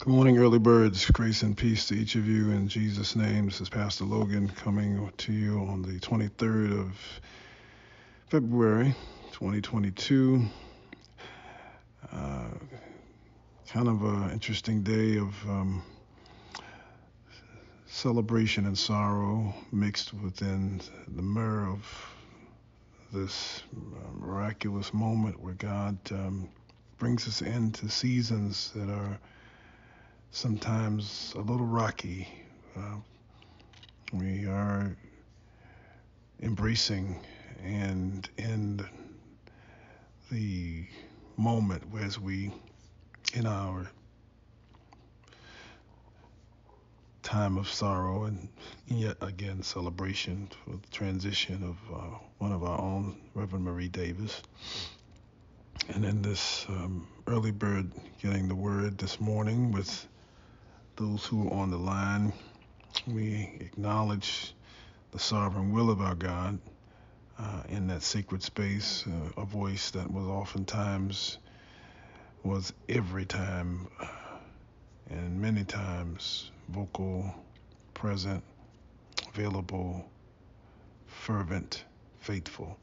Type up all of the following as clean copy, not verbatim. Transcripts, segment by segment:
Good morning, early birds. Grace and peace to each of you in Jesus' name. This is Pastor Logan coming to you on the 23rd of February, 2022. Uh, kind of an interesting day of celebration and sorrow mixed within the mirror of this miraculous moment where God brings us into seasons that are sometimes a little rocky. Uh, we are embracing and in the moment as we in our time of sorrow and yet again celebration for the transition of one of our own, Reverend Marie Davis. And in this early bird getting the word this morning with those who are on the line, we acknowledge the sovereign will of our God in that sacred space, a voice that was oftentimes, was every time, and many times vocal, present, available, fervent, faithful.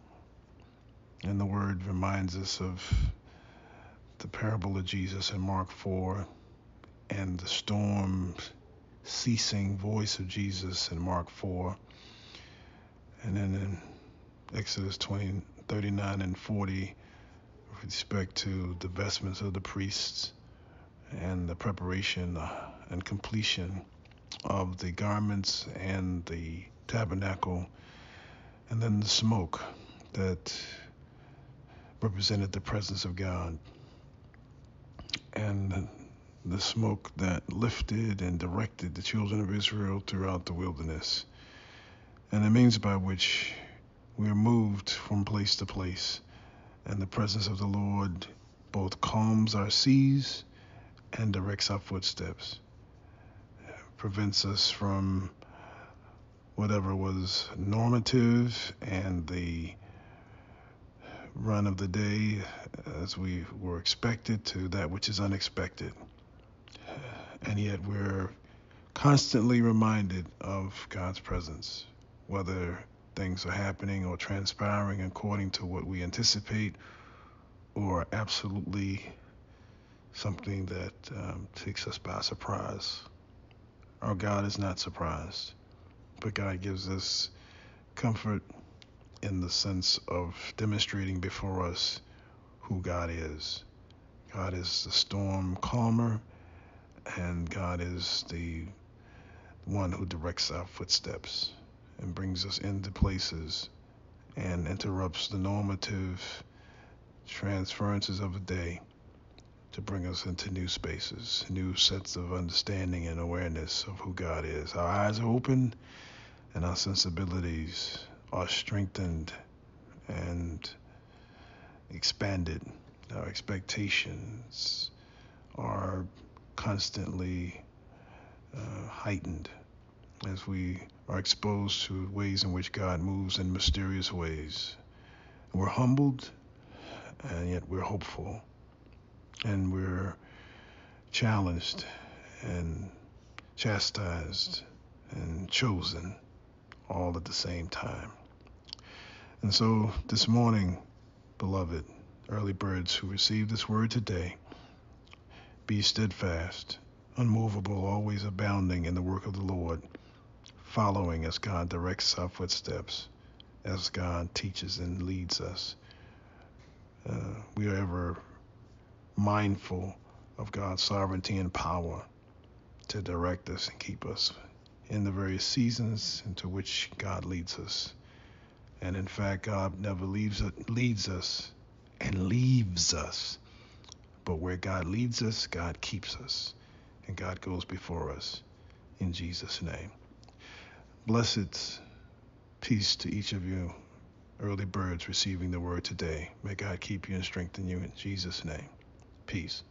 And the word reminds us of the parable of Jesus in Mark 4 and the storm ceasing voice of Jesus in Mark 4. And then in Exodus 20, 39 and 40, with respect to the vestments of the priests and the preparation and completion of the garments and the tabernacle, and then the smoke that represented the presence of God, and the smoke that lifted and directed the children of Israel throughout the wilderness, and the means by which we are moved from place to place, and the presence of the Lord both calms our seas and directs our footsteps, prevents us from whatever was normative and the run of the day as we were expected to that which is unexpected. And yet we're constantly reminded of God's presence, whether things are happening or transpiring according to what we anticipate or absolutely something that takes us by surprise. Our God is not surprised, but God gives us comfort in the sense of demonstrating before us who God is. God is the storm calmer, and God is the one who directs our footsteps and brings us into places and interrupts the normative transferences of a day to bring us into new spaces, new sets of understanding and awareness of who God is. Our eyes are open and our sensibilities are strengthened and expanded. Our expectations are constantly heightened as we are exposed to ways in which God moves in mysterious ways. We're humbled, and yet we're hopeful, and we're challenged and chastised and chosen all at the same time. And so this morning, beloved early birds who receive this word today, be steadfast, unmovable, always abounding in the work of the Lord, following as God directs our footsteps, as God teaches and leads us. We are ever mindful of God's sovereignty and power to direct us and keep us in the various seasons into which God leads us. And in fact, God never leads us and leaves us. But where God leads us, God keeps us. And God goes before us. In Jesus' name. Blessed peace to each of you, early birds receiving the word today. May God keep you and strengthen you in Jesus' name. Peace.